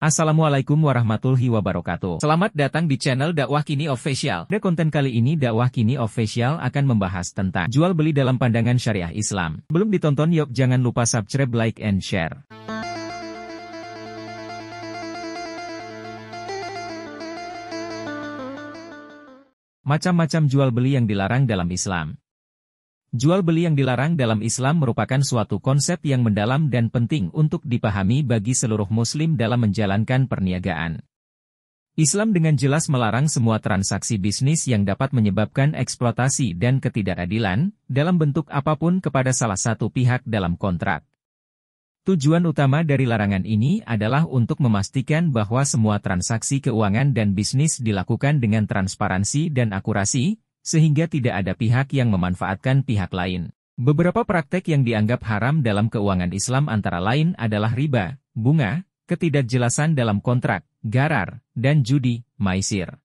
Assalamualaikum warahmatullahi wabarakatuh. Selamat datang di channel Dakwah Kini Official. Pada konten kali ini Dakwah Kini Official akan membahas tentang jual beli dalam pandangan syariah Islam. Belum ditonton yuk jangan lupa subscribe, like, and share. Macam-macam jual beli yang dilarang dalam Islam. Jual beli yang dilarang dalam Islam merupakan suatu konsep yang mendalam dan penting untuk dipahami bagi seluruh muslim dalam menjalankan perniagaan. Islam dengan jelas melarang semua transaksi bisnis yang dapat menyebabkan eksploitasi dan ketidakadilan, dalam bentuk apapun kepada salah satu pihak dalam kontrak. Tujuan utama dari larangan ini adalah untuk memastikan bahwa semua transaksi keuangan dan bisnis dilakukan dengan transparansi dan akurasi, sehingga tidak ada pihak yang memanfaatkan pihak lain. Beberapa praktek yang dianggap haram dalam keuangan Islam antara lain adalah riba, bunga, ketidakjelasan dalam kontrak, gharar, dan judi, maisir.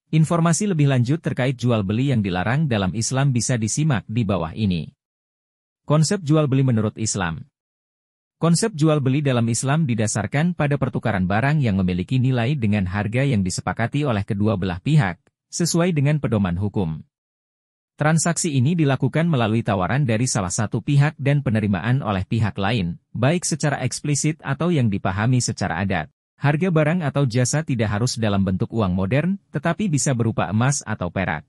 Informasi lebih lanjut terkait jual beli yang dilarang dalam Islam bisa disimak di bawah ini. Konsep jual beli menurut Islam. Konsep jual beli dalam Islam didasarkan pada pertukaran barang yang memiliki nilai dengan harga yang disepakati oleh kedua belah pihak, sesuai dengan pedoman hukum. Transaksi ini dilakukan melalui tawaran dari salah satu pihak dan penerimaan oleh pihak lain, baik secara eksplisit atau yang dipahami secara adat. Harga barang atau jasa tidak harus dalam bentuk uang modern, tetapi bisa berupa emas atau perak.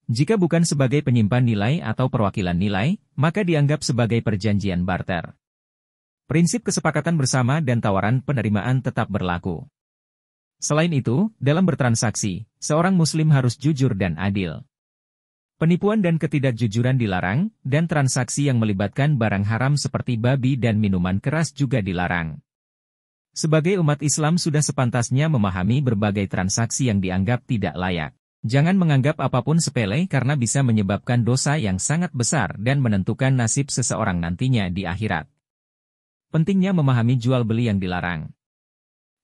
Jika bukan sebagai penyimpan nilai atau perwakilan nilai, maka dianggap sebagai perjanjian barter. Prinsip kesepakatan bersama dan tawaran penerimaan tetap berlaku. Selain itu, dalam bertransaksi, seorang muslim harus jujur dan adil. Penipuan dan ketidakjujuran dilarang, dan transaksi yang melibatkan barang haram seperti babi dan minuman keras juga dilarang. Sebagai umat Islam sudah sepantasnya memahami berbagai transaksi yang dianggap tidak layak. Jangan menganggap apapun sepele karena bisa menyebabkan dosa yang sangat besar dan menentukan nasib seseorang nantinya di akhirat. Pentingnya memahami jual beli yang dilarang.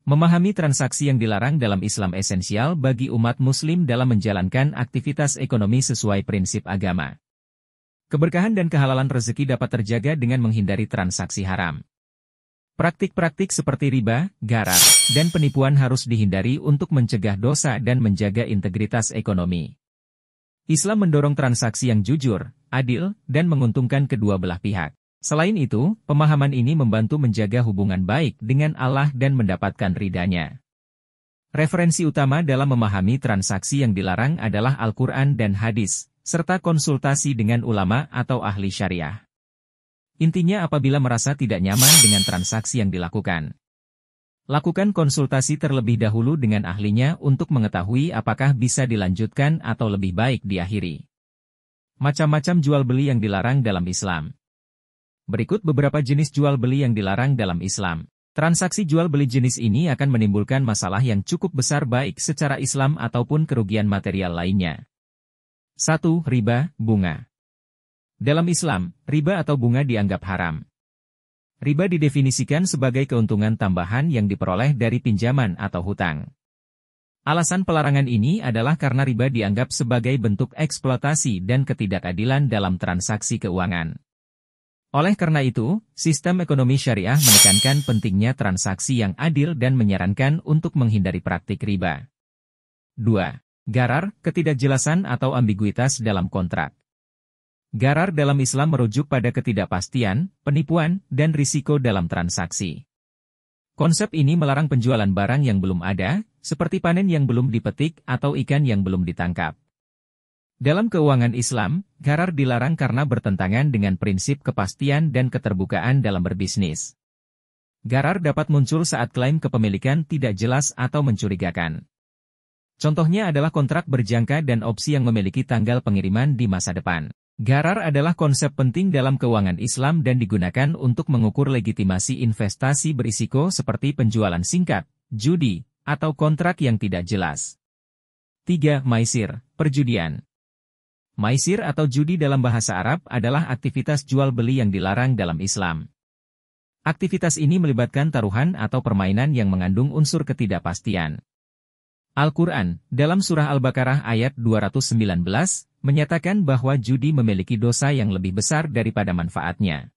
Memahami transaksi yang dilarang dalam Islam esensial bagi umat muslim dalam menjalankan aktivitas ekonomi sesuai prinsip agama. Keberkahan dan kehalalan rezeki dapat terjaga dengan menghindari transaksi haram. Praktik-praktik seperti riba, gharar, dan penipuan harus dihindari untuk mencegah dosa dan menjaga integritas ekonomi. Islam mendorong transaksi yang jujur, adil, dan menguntungkan kedua belah pihak. Selain itu, pemahaman ini membantu menjaga hubungan baik dengan Allah dan mendapatkan ridhanya. Referensi utama dalam memahami transaksi yang dilarang adalah Al-Quran dan hadis, serta konsultasi dengan ulama atau ahli syariah. Intinya apabila merasa tidak nyaman dengan transaksi yang dilakukan, lakukan konsultasi terlebih dahulu dengan ahlinya untuk mengetahui apakah bisa dilanjutkan atau lebih baik diakhiri. Macam-macam jual beli yang dilarang dalam Islam. Berikut beberapa jenis jual beli yang dilarang dalam Islam. Transaksi jual beli jenis ini akan menimbulkan masalah yang cukup besar baik secara Islam ataupun kerugian material lainnya. 1. Riba, bunga. Dalam Islam, riba atau bunga dianggap haram. Riba didefinisikan sebagai keuntungan tambahan yang diperoleh dari pinjaman atau hutang. Alasan pelarangan ini adalah karena riba dianggap sebagai bentuk eksploitasi dan ketidakadilan dalam transaksi keuangan. Oleh karena itu, sistem ekonomi syariah menekankan pentingnya transaksi yang adil dan menyarankan untuk menghindari praktik riba. 2. Gharar, ketidakjelasan atau ambiguitas dalam kontrak. Gharar dalam Islam merujuk pada ketidakpastian, penipuan, dan risiko dalam transaksi. Konsep ini melarang penjualan barang yang belum ada, seperti panen yang belum dipetik atau ikan yang belum ditangkap. Dalam keuangan Islam, gharar dilarang karena bertentangan dengan prinsip kepastian dan keterbukaan dalam berbisnis. Gharar dapat muncul saat klaim kepemilikan tidak jelas atau mencurigakan. Contohnya adalah kontrak berjangka dan opsi yang memiliki tanggal pengiriman di masa depan. Gharar adalah konsep penting dalam keuangan Islam dan digunakan untuk mengukur legitimasi investasi berisiko seperti penjualan singkat, judi, atau kontrak yang tidak jelas. 3. Maisir, perjudian. Maisir atau judi dalam bahasa Arab adalah aktivitas jual beli yang dilarang dalam Islam. Aktivitas ini melibatkan taruhan atau permainan yang mengandung unsur ketidakpastian. Al-Quran, dalam surah Al-Baqarah ayat 219, menyatakan bahwa judi memiliki dosa yang lebih besar daripada manfaatnya.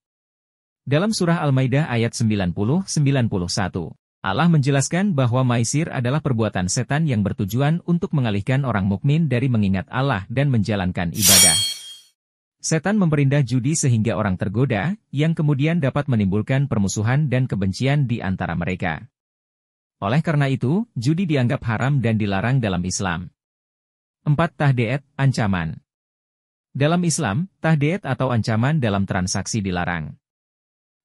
Dalam surah Al-Maidah ayat 90-91, Allah menjelaskan bahwa maisir adalah perbuatan setan yang bertujuan untuk mengalihkan orang mukmin dari mengingat Allah dan menjalankan ibadah. Setan memperindah judi sehingga orang tergoda, yang kemudian dapat menimbulkan permusuhan dan kebencian di antara mereka. Oleh karena itu, judi dianggap haram dan dilarang dalam Islam. 4. Tahdiid, ancaman. Dalam Islam, tahdiid atau ancaman dalam transaksi dilarang.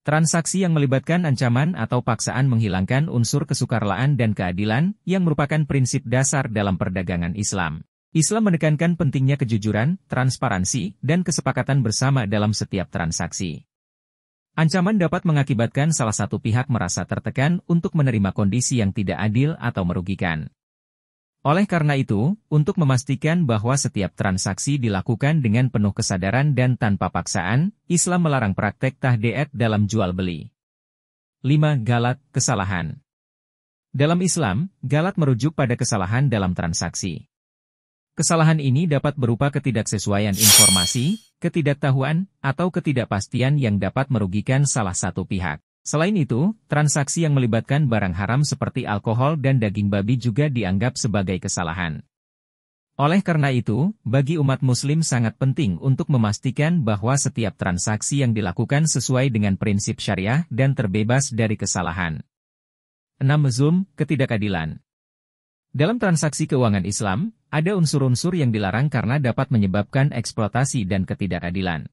Transaksi yang melibatkan ancaman atau paksaan menghilangkan unsur kesukarlaan dan keadilan, yang merupakan prinsip dasar dalam perdagangan Islam. Islam menekankan pentingnya kejujuran, transparansi, dan kesepakatan bersama dalam setiap transaksi. Ancaman dapat mengakibatkan salah satu pihak merasa tertekan untuk menerima kondisi yang tidak adil atau merugikan. Oleh karena itu, untuk memastikan bahwa setiap transaksi dilakukan dengan penuh kesadaran dan tanpa paksaan, Islam melarang praktek tahdiid dalam jual beli. 5. Galat, kesalahan. Dalam Islam, galat merujuk pada kesalahan dalam transaksi. Kesalahan ini dapat berupa ketidaksesuaian informasi, ketidaktahuan, atau ketidakpastian yang dapat merugikan salah satu pihak. Selain itu, transaksi yang melibatkan barang haram seperti alkohol dan daging babi juga dianggap sebagai kesalahan. Oleh karena itu, bagi umat Muslim sangat penting untuk memastikan bahwa setiap transaksi yang dilakukan sesuai dengan prinsip syariah dan terbebas dari kesalahan. 6. Zulm, ketidakadilan. Dalam transaksi keuangan Islam, ada unsur-unsur yang dilarang karena dapat menyebabkan eksploitasi dan ketidakadilan.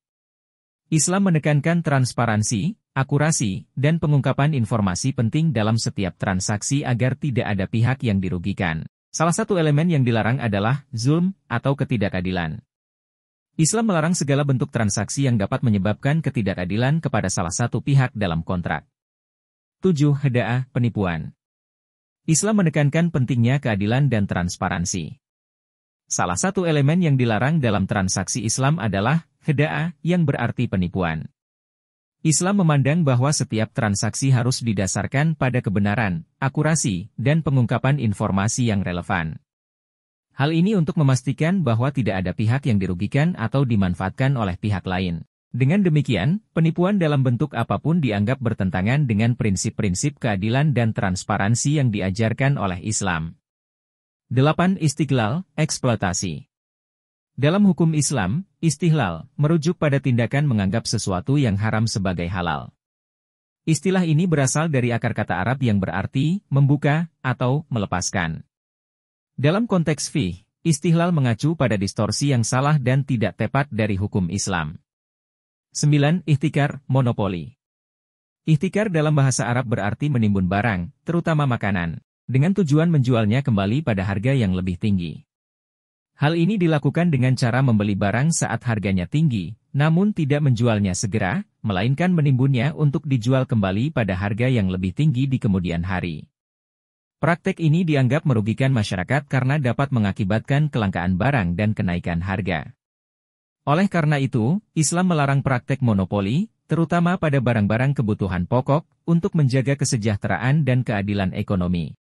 Islam menekankan transparansi, akurasi, dan pengungkapan informasi penting dalam setiap transaksi agar tidak ada pihak yang dirugikan. Salah satu elemen yang dilarang adalah zulm atau ketidakadilan. Islam melarang segala bentuk transaksi yang dapat menyebabkan ketidakadilan kepada salah satu pihak dalam kontrak. 7. Kheda'ah, penipuan. Islam menekankan pentingnya keadilan dan transparansi. Salah satu elemen yang dilarang dalam transaksi Islam adalah kheda'ah, yang berarti penipuan. Islam memandang bahwa setiap transaksi harus didasarkan pada kebenaran, akurasi, dan pengungkapan informasi yang relevan. Hal ini untuk memastikan bahwa tidak ada pihak yang dirugikan atau dimanfaatkan oleh pihak lain. Dengan demikian, penipuan dalam bentuk apapun dianggap bertentangan dengan prinsip-prinsip keadilan dan transparansi yang diajarkan oleh Islam. 8. Istiglal, eksploitasi. Dalam hukum Islam, istihlal merujuk pada tindakan menganggap sesuatu yang haram sebagai halal. Istilah ini berasal dari akar kata Arab yang berarti membuka atau melepaskan. Dalam konteks fiqh, istihlal mengacu pada distorsi yang salah dan tidak tepat dari hukum Islam. 9. Ihtikar, monopoli. Ihtikar dalam bahasa Arab berarti menimbun barang, terutama makanan, dengan tujuan menjualnya kembali pada harga yang lebih tinggi. Hal ini dilakukan dengan cara membeli barang saat harganya tinggi, namun tidak menjualnya segera, melainkan menimbunnya untuk dijual kembali pada harga yang lebih tinggi di kemudian hari. Praktek ini dianggap merugikan masyarakat karena dapat mengakibatkan kelangkaan barang dan kenaikan harga. Oleh karena itu, Islam melarang praktek monopoli, terutama pada barang-barang kebutuhan pokok, untuk menjaga kesejahteraan dan keadilan ekonomi.